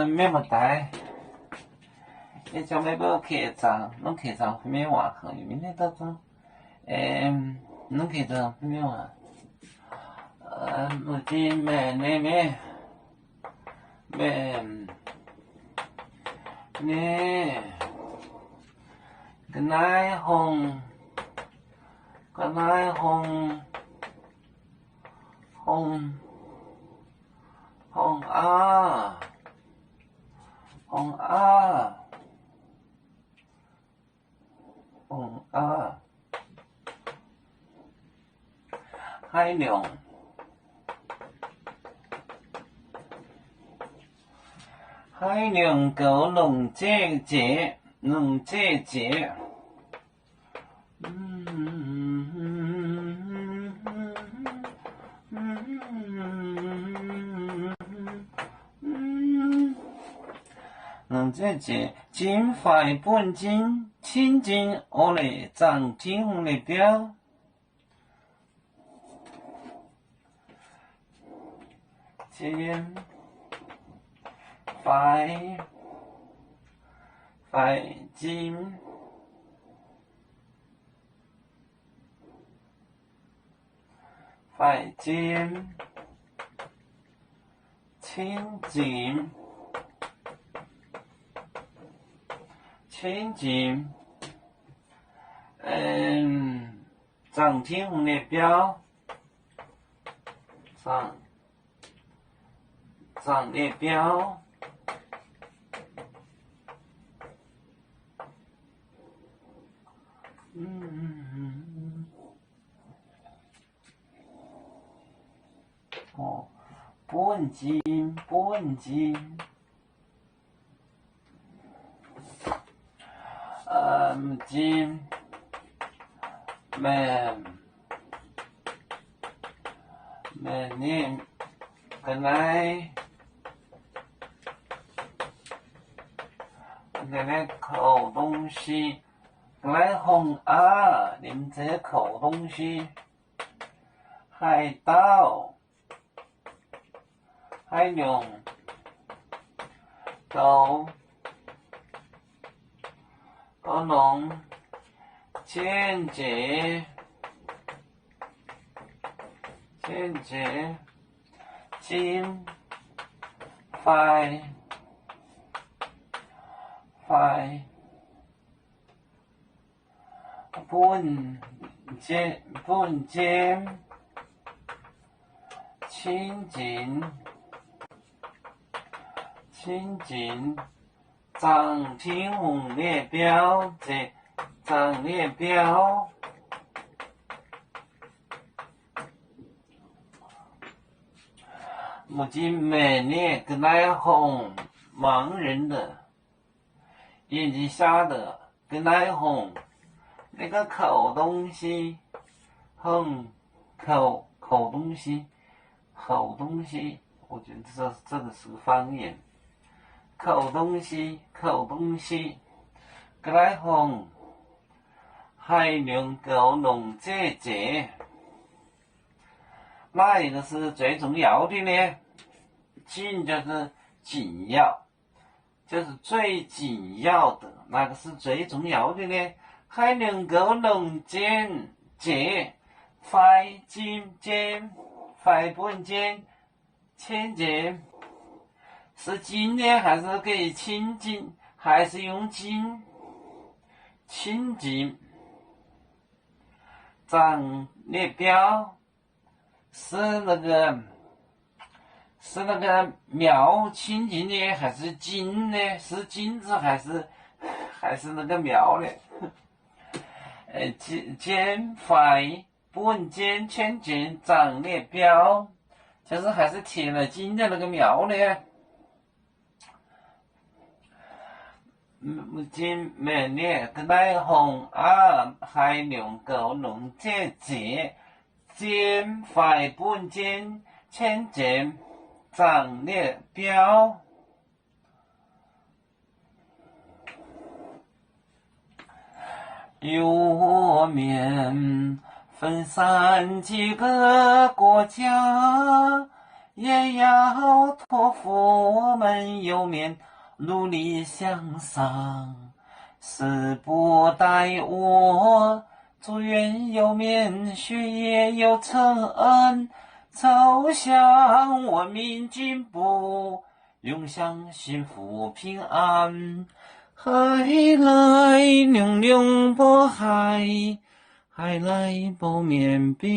免么带，你叫咩要客栈，侬客栈方面话可以，明天到中，侬客栈方面话，目前咩，个奶红啊，海量狗龙姐姐，龙姐姐，金块本金，千金我来涨金红的标，金块金。快金，千金，涨停红的标，涨的标，本金，金，每年个来口东西，来红啊，你们这口东西，海盗。海龙狗龙千姐金快本金千金涨停红列表，涨列表，目前每年跟来红盲人的眼睛瞎的跟来红那个口东西，口东西，我觉得这个是个方言。口东西，格来红，海量狗龙姐姐，哪一个是最重要的呢？紧就是紧要，就是最紧要的，哪个是最重要的呢？海量狗龙姐，快本金，千金。是金呢，还是给轻金，还是用金？轻金涨列标是那个苗轻金呢，还是金呢？是金子还是那个苗呢？金块本金千金涨列标，就是还是贴了金的那个苗呢？目前每年个来红啊，海量狗龙姐姐，金块本金千金涨列标，由我面分散几个国家，也要托付我们右面努力向上，时不待我，祝愿右面学业有成，走向文明进步，永享幸福平安。海来娘娘不海，海来不面冰。